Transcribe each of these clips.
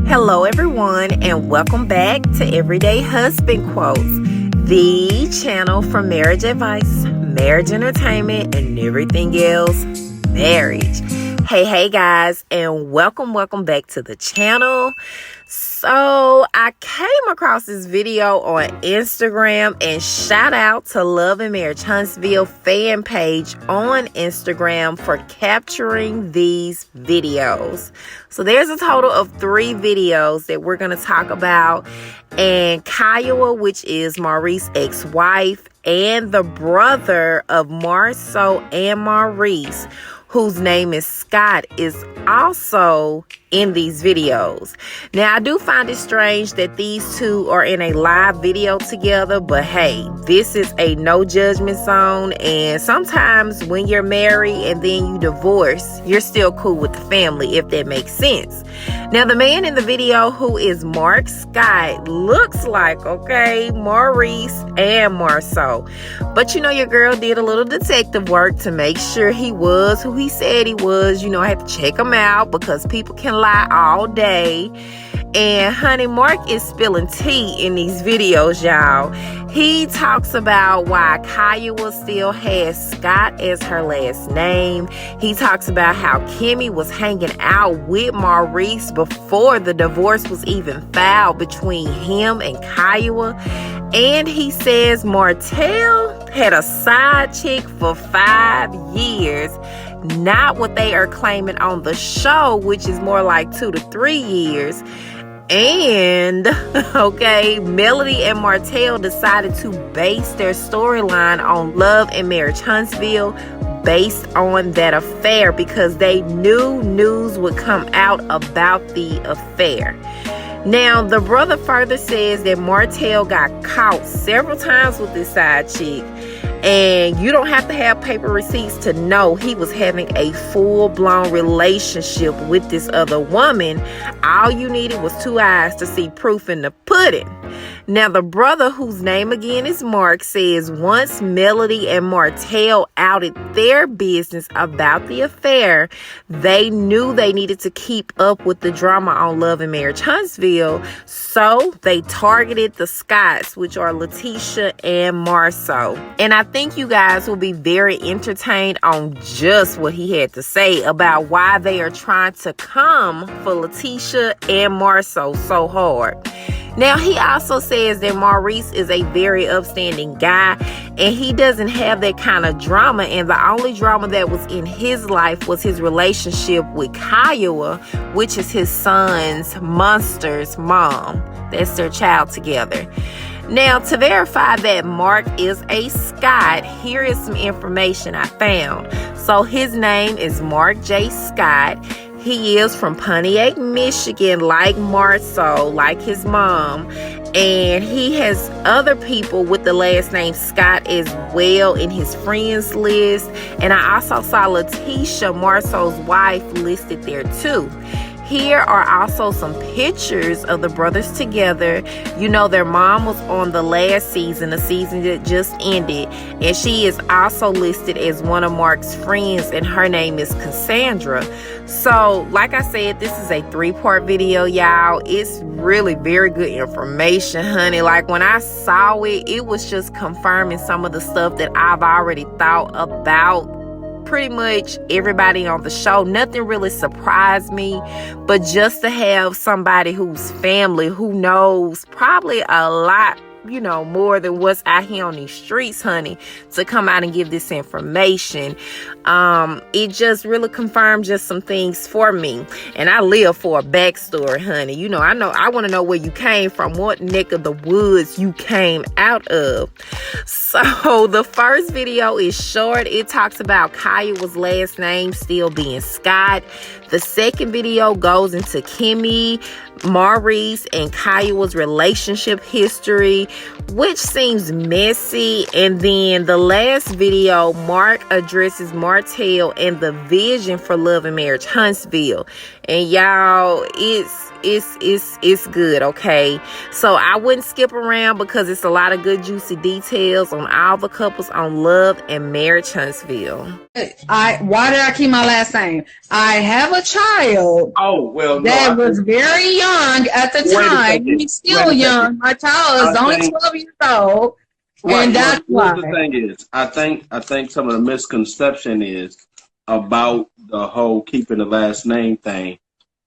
Hello everyone, and welcome back to Everyday Husband Quotes, the channel for marriage advice, marriage entertainment, and everything else marriage. Hey guys, and welcome back to the channel. So I came across this video on Instagram, and shout out to Love and Marriage Huntsville fan page on Instagram for capturing these videos. So there's a total of 3 videos that we're going to talk about, and Kiuwha, which is Maurice's ex-wife, and the brother of Marsau and Maurice, whose name is Scott, is also in these videos. Now, I do find it strange that these two are in a live video together, but hey, this is a no judgment zone, and sometimes when you're married and then you divorce, you're still cool with the family, if that makes sense. Now, the man in the video, who is Mark Scott, looks like, okay, Maurice and Marsau. But you know, your girl did a little detective work to make sure he was who he said he was. You know, I have to check him out because people can lie all day. And honey, Mark is spilling tea in these videos, y'all. He talks about why Kiuwha still has Scott as her last name. He talks about how Kimmie was hanging out with Maurice before the divorce was even filed between him and Kiuwha. And he says Martell had a side chick for 5 years. Not what they are claiming on the show, which is more like 2 to 3 years. And, okay, Melody and Martell decided to base their storyline on Love and Marriage Huntsville based on that affair because they knew news would come out about the affair. Now, the brother further says that Martell got caught several times with this side chick, and you don't have to have paper receipts to know he was having a full-blown relationship with this other woman. All you needed was 2 eyes to see proof in the pudding. Now, the brother, whose name again is Mark, says once Melody and Martell outed their business about the affair, they knew they needed to keep up with the drama on Love and Marriage Huntsville, so they targeted the Scotts, which are Latisha and Marsau. And I think you guys will be very entertained on just what he had to say about why they are trying to come for Latisha and Marsau so hard. Now, he also says that Maurice is a very upstanding guy, and he doesn't have that kind of drama, and the only drama that was in his life was his relationship with Kiuwha, which is his son's monster's mom. That's their child together. Now, to verify that Mark is a Scott, here is some information I found. So his name is Mark J. Scott. He is from Pontiac, Michigan, like Marsau, like his mom. And he has other people with the last name Scott as well in his friends list. And I also saw Latisha, Marsau's wife, listed there too. Here are also some pictures of the brothers together. You know, their mom was on the last season, the season that just ended, and she is also listed as one of Mark's friends, and her name is Cassandra. So, like I said, this is a 3-part video, y'all. It's really very good information, honey. Like, when I saw it, it was just confirming some of the stuff that I've already thought about pretty much everybody on the show. Nothing really surprised me, but just to have somebody who's family, who knows probably a lot, you know, more than what's out here on these streets, honey, to come out and give this information, it just really confirmed just some things for me. And I live for a backstory, honey. You know, I want to know where you came from, what neck of the woods you came out of. So the first video is short. It talks about Kiuwha's last name still being Scott. The second video goes into Kimmie, Maurice, and Kiuwha's relationship history, which seems messy. And then the last video, Mark addresses Martell and the vision for Love and Marriage Huntsville. And y'all, it's good, okay? So I wouldn't skip around because it's a lot of good juicy details on all the couples on Love and Marriage Huntsville. Why did I keep my last name? I have a child. Oh, well, that was very young at the time. He's still young. My child is only 12 years old. Right, and that's why. The thing is, I think some of the misconception is about the whole keeping the last name thing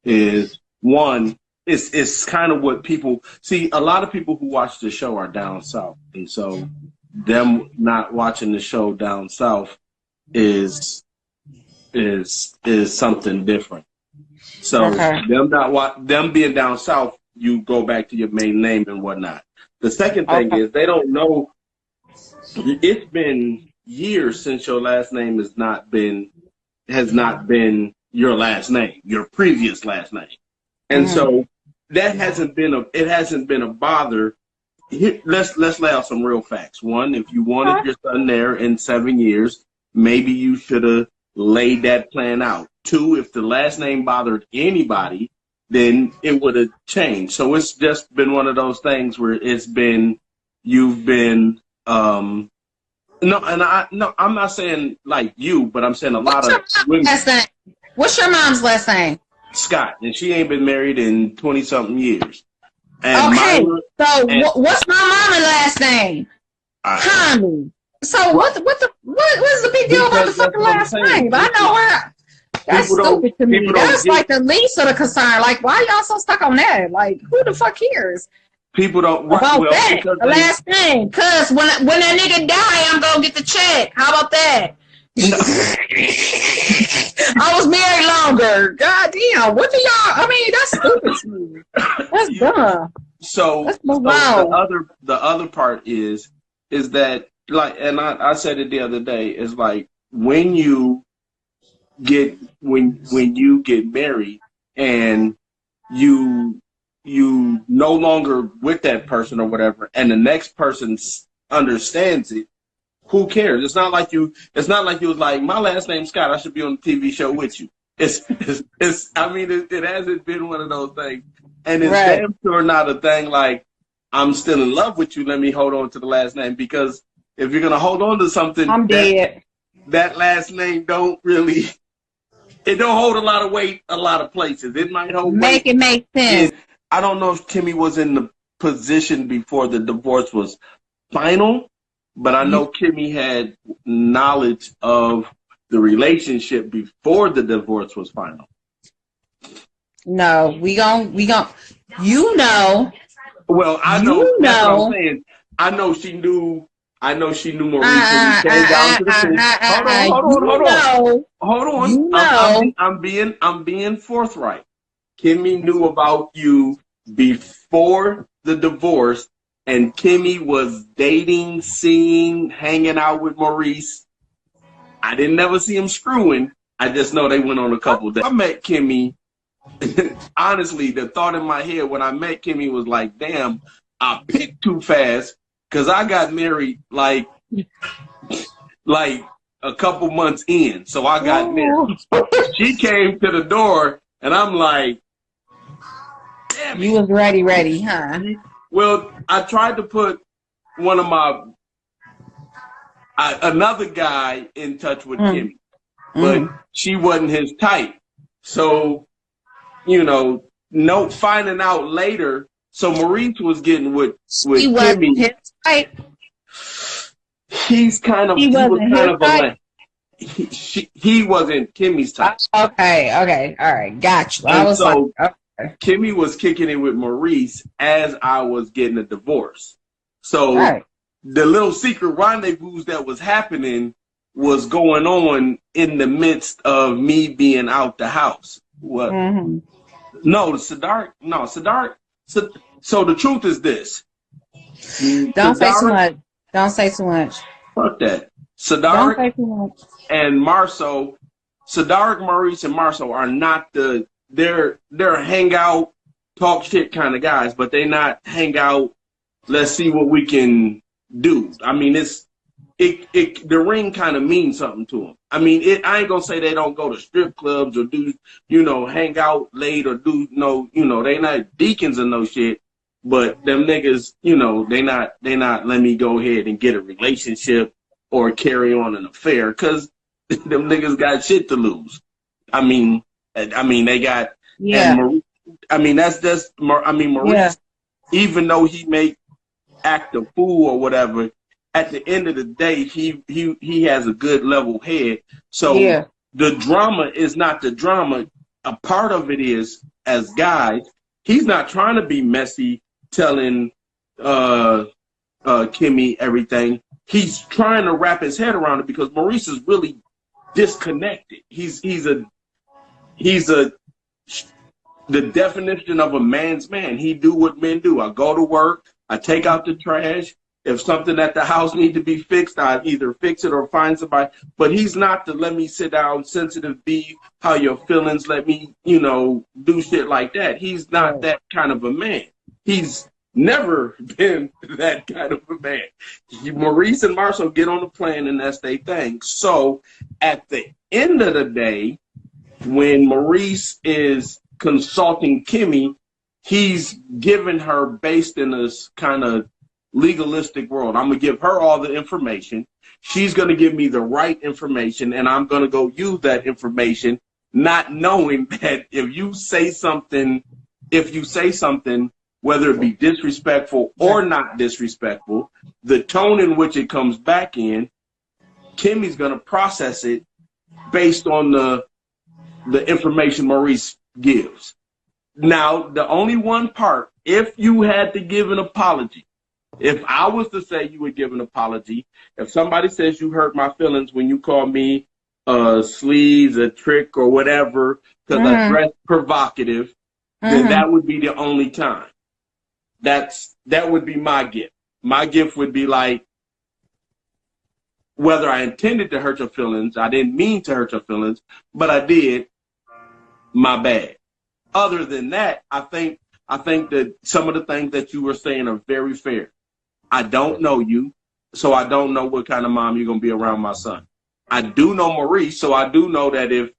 is, one, it's kind of what people see. A lot of people who watch the show are down south, and so them not watching the show down south is something different. So them being down south, you go back to your main name and whatnot. The second thing is they don't know. It's been years since your last name has not been your last name, your previous last name, and so that hasn't been a bother. Let's lay out some real facts. One, if you wanted your son there in 7 years, maybe you should have laid that plan out. Two, if the last name bothered anybody, then it would have changed. So it's just been one of those things where you've been. I'm not saying like you, but I'm saying a lot of women. What's your mom's last name? Scott, and she ain't been married in 20-something years. And what's my mama's last name? Tommy. So what's the big deal about the fucking last name? I know her. That's stupid to me. That's like the least of the concern. Like, why y'all so stuck on that? Like, who the fuck cares? People don't about that. The last name, cause when that nigga die, I'm gonna get the check. How about that? I was married longer. God damn, what do y'all? I mean, that's stupid to me. That's dumb. So the other part is that, like, and I said it the other day, is like when you get married and you no longer with that person or whatever, and the next person understands it, who cares? It's not like you was like, my last name's Scott, I should be on the TV show with you. I mean, it hasn't been one of those things. And it's damn sure not a thing like, I'm still in love with you, let me hold on to the last name. Because if you're going to hold on to something, I'm dead. That last name don't hold a lot of weight a lot of places. It might hold weight. Make it make sense. I don't know if Kimmie was in the position before the divorce was final, but I know Kimmie had knowledge of the relationship before the divorce was final. No, we gon' you know. Well, I know. That's what I'm saying. I know she knew Maurice when he came down to the city. Hold on. You know. I'm being forthright. Kimmie knew about you before the divorce, and Kimmie was dating, seeing, hanging out with Maurice. I didn't never see him screwing. I just know they went on a couple days. I met Kimmie. Honestly, the thought in my head when I met Kimmie was like, damn, I picked too fast because I got married like a couple months in. So I got married. She came to the door and I'm like, damn it. You was ready, huh? Well, I tried to put one of another guy in touch with Kimmie, but she wasn't his type. So, finding out later. So Maurice was getting with Kimmie. His type. He was kind of he wasn't Kimmie's type. Okay, all right, gotcha. Kimmie was kicking it with Maurice as I was getting a divorce. So the little secret rendezvous that was happening was going on in the midst of me being out the house. What? Sadark. So the truth is this. Don't say too much. Fuck that. Sadark and Marsau, Sadark, Maurice, and Marsau are not they're hang out, talk shit kind of guys, but they not hang out, let's see what we can do. I mean, the ring kind of means something to them. I mean, I ain't gonna say they don't go to strip clubs or do, hang out late or do they not deacons and no shit. But them niggas, they not let me go ahead and get a relationship or carry on an affair because them niggas got shit to lose. I mean, they got. Yeah. Maurice, even though he may act a fool or whatever, at the end of the day, he has a good level head. So the drama is not the drama. A part of it is, as guys, he's not trying to be messy, telling Kimmie everything. He's trying to wrap his head around it because Maurice is really disconnected. He's the definition of a man's man. He do what men do. I go to work. I take out the trash. If something at the house need to be fixed, I either fix it or find somebody. But he's not the let me sit down, sensitive, be how your feelings, let me, do shit like that. He's not that kind of a man. He's never been that kind of a man. Maurice and Marsau get on the plane and that's their thing. So at the end of the day, when Maurice is consulting Kimmie, he's giving her based in this kind of legalistic world. I'm going to give her all the information. She's going to give me the right information, and I'm going to go use that information, not knowing that if you say something, whether it be disrespectful or not disrespectful, the tone in which it comes back in, Kimmie's going to process it based on the information Maurice gives. Now, the only one part, if you had to give an apology, if I was to say you would give an apology, if somebody says you hurt my feelings when you call me sleaze, a trick, or whatever, because I dress provocative, then that would be the only time. That would be my gift. My gift would be like, whether I intended to hurt your feelings, I didn't mean to hurt your feelings, but I did, my bad. Other than that, I think that some of the things that you were saying are very fair. I don't know you, so I don't know what kind of mom you're going to be around my son. I do know Maurice, so I do know that if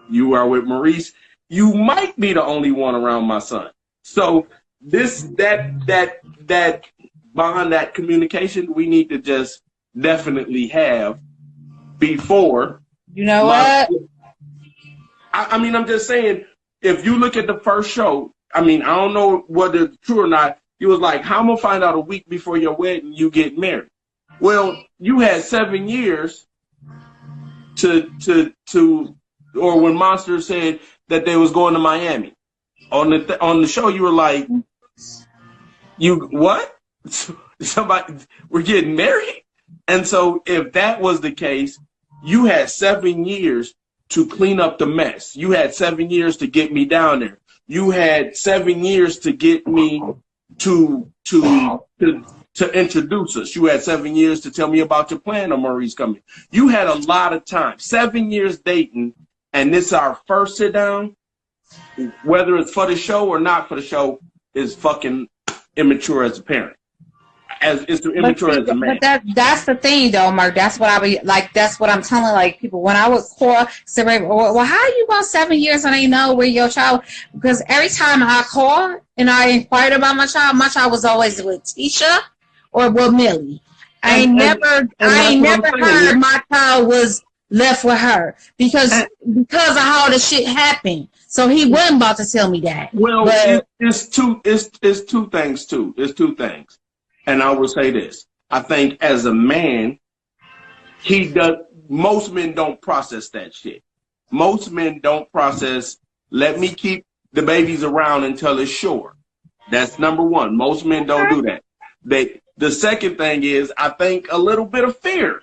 you are with Maurice, you might be the only one around my son. So that bond, that communication, we need to just definitely have before. You know what? I mean, I'm just saying, if you look at the first show, I mean, I don't know whether it's true or not. He was like, how am I going to find out a week before your wedding you get married? Well, you had 7 years to or when Monster said that they was going to Miami. On the show, you were like, you what? Somebody, we're getting married? And so if that was the case, you had 7 years to clean up the mess. You had 7 years to get me down there. You had 7 years to get me to introduce us. You had 7 years to tell me about your plan on Maurice coming. You had a lot of time. 7 years dating, and this is our first sit down. Whether it's for the show or not for the show is fucking immature as a parent. As it's immature as a man. But that's the thing, though, Mark. That's what I be like. That's what I'm telling like people when I was call. Say, well, how you go 7 years and I know where your child? Because every time I call and I inquired about my child was always with Tisha or with Millie. I ain't never heard my child was left with her because of how the shit happened. So he wasn't about to tell me that. Well, it's two things too. It's two things. And I will say this. I think as a man, most men don't process that shit. Most men don't process, let me keep the babies around until it's sure. That's number one. Most men don't do that. The second thing is, I think a little bit of fear.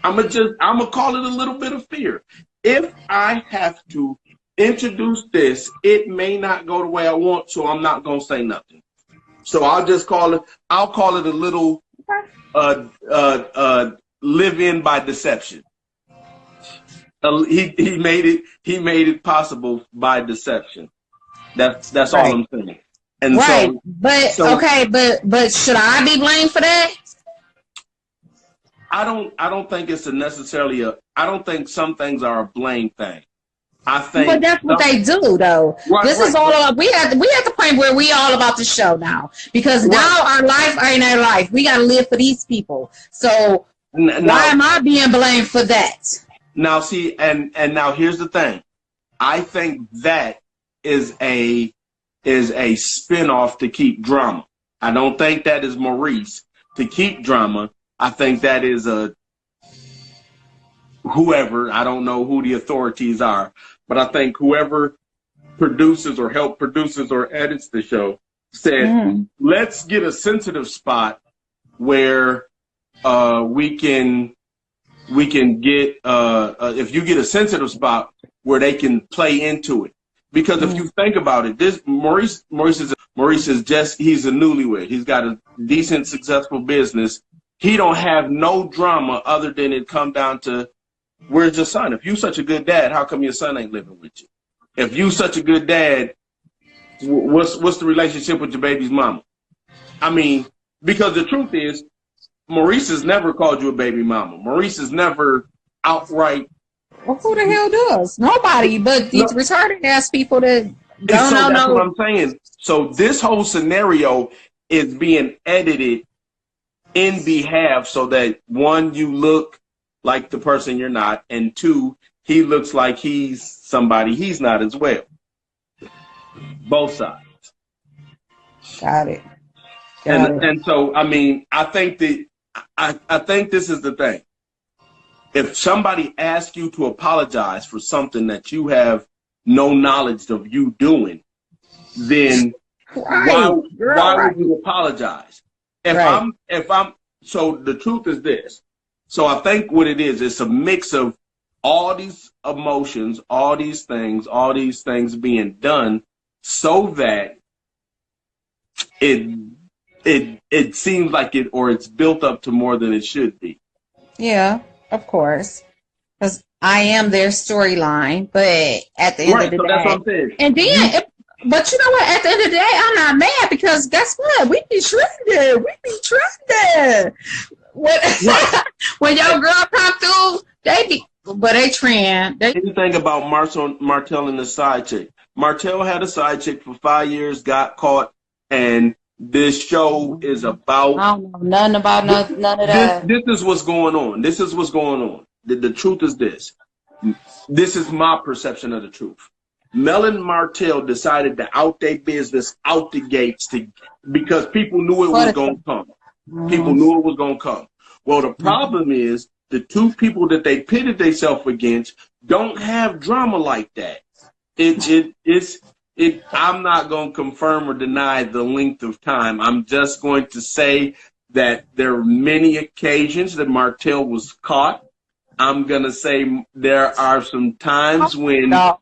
I'm gonna call it a little bit of fear. If I have to introduce this, it may not go the way I want, so I'm not gonna say nothing. So I'll call it a little live in by deception. He made it possible by deception. That's right. All I'm saying. And right. So, but should I be blamed for that? I don't think it's necessarily I don't think some things are a blame thing. I think, but that's what they do, though. Right, this is all about. We at the point where we all about the show now, because now our life ain't our life. We got to live for these people. So why am I being blamed for that? Now, see, and now here's the thing. I think that is a spinoff to keep drama. I don't think that is Maurice to keep drama. I think that is a whoever. I don't know who the authorities are. But I think whoever produces or help produces or edits the show said, let's get a sensitive spot where we can get if you get a sensitive spot where they can play into it. Because if you think about it, this Maurice is just, he's a newlywed. He's got a decent, successful business. He don't have no drama other than it come down to, where's your son? If you such a good dad, how come your son ain't living with you? If you such a good dad, what's the relationship with your baby's mama? I mean, because the truth is, Maurice has never called you a baby mama. Maurice has never outright. Well, who the hell does? Nobody, but these retarded ass people that don't know. That's what I'm saying. So this whole scenario is being edited in behalf so that, one, you look like the person you're not, and two, he looks like he's somebody he's not as well. Both sides. Got it. And so, I mean, I think this is the thing. If somebody asks you to apologize for something that you have no knowledge of you doing, then why would you apologize? So the truth is this. So I think what it is, it's a mix of all these emotions, all these things being done so that it seems like it, or it's built up to more than it should be. Yeah, of course. Because I am their storyline, but at the end of the day. That's what I'm saying. And then, but you know what? At the end of the day, I'm not mad, because guess what? We be trending. When your girl come through, they trend. Anything about Martell and the side chick? Martell had a side chick for 5 years, got caught, and this show is about. I don't know nothing about none of that. This is what's going on. The truth is this. This is my perception of the truth. Melody and Martell decided to out their business out the gates because people knew it was going to come. People knew it was going to come. Well, the problem is the two people that they pitted themselves against don't have drama like that. I'm not going to confirm or deny the length of time. I'm just going to say that there are many occasions that Martell was caught. I'm going to say there are some times when that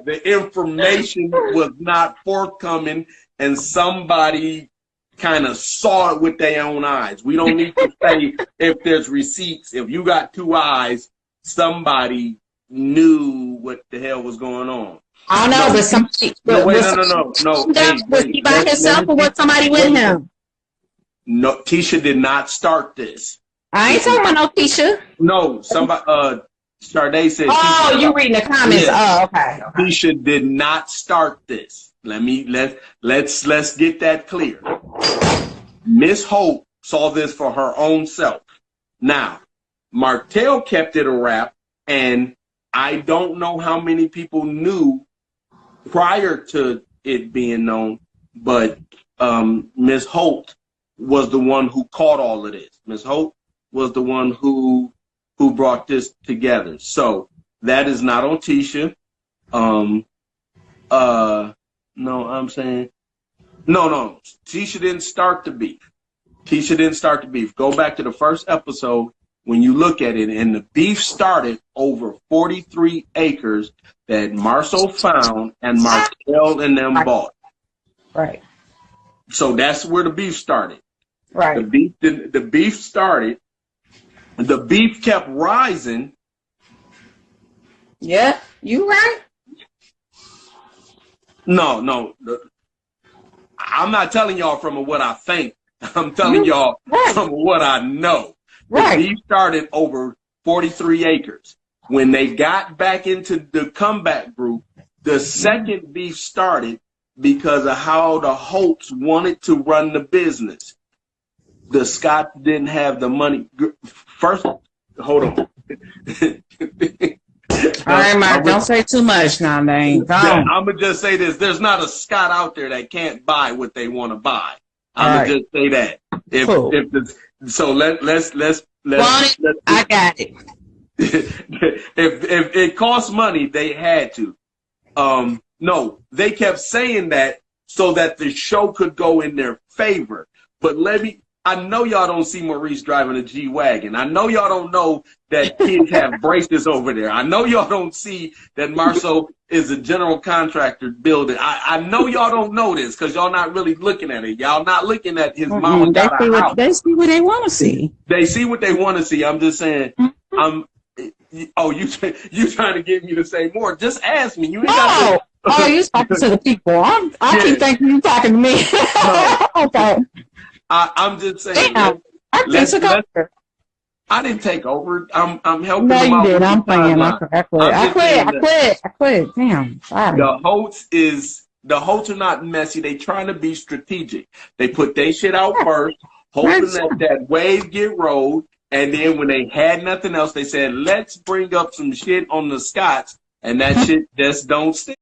the information was not forthcoming and somebody kind of saw it with their own eyes. We don't need to say if there's receipts. If you got two eyes, somebody knew what the hell was going on. I know, but somebody. No. Was he by himself or was somebody with him? No, Tisha did not start this. I ain't talking about no Tisha. No, somebody. Sade said. Oh, you reading the comments? Yeah. Oh, okay. Tisha did not start this. Let's get that clear. Miss Hope saw this for her own self. Now, Martell kept it a wrap, and I don't know how many people knew prior to it being known, but Miss Holt was the one who caught all of this. Miss Holt was the one who brought this together. So that is not on Tisha. No, I'm saying no. Tisha didn't start the beef. Go back to the first episode. When you look at it, and the beef started over 43 acres that Marsau found and Martell and them bought. Right. So that's where the beef started. Right. The beef started. The beef kept rising. Yeah, you right. No. I'm not telling y'all from what I think I'm telling y'all from what I know. Right. The beef started over 43 acres. When they got back into the comeback group, the second beef started because of how the Holtz wanted to run the business. The Scotts didn't have the money. First, hold on. All right, Mike, don't say too much now, man. I'm going to just say this. There's not a Scott out there that can't buy what they want to buy. I'm going to just say that. I got it. if it costs money, they had to. No, they kept saying that so that the show could go in their favor. But I know y'all don't see Maurice driving a G-Wagon. I know y'all don't know that kids have braces over there. I know y'all don't see that Marsau is a general contractor building. I know y'all don't know this because y'all not really looking at it. Y'all not looking at his mama got a house. They see what they want to see. They see what they want to see. I'm just saying. You trying to get me to say more? Just ask me. You ain't got to. Oh, you talking to the people. I keep thinking you talking to me. No. Okay. I'm just saying. Damn, I didn't take over. I'm helping. No, them you out did. with I'm the playing. timeline. I quit. Damn, sorry. The Holtz are not messy. They trying to be strategic. They put their shit out first, hoping that wave get rolled, and then when they had nothing else, they said, let's bring up some shit on the Scotts, and that shit just don't stick.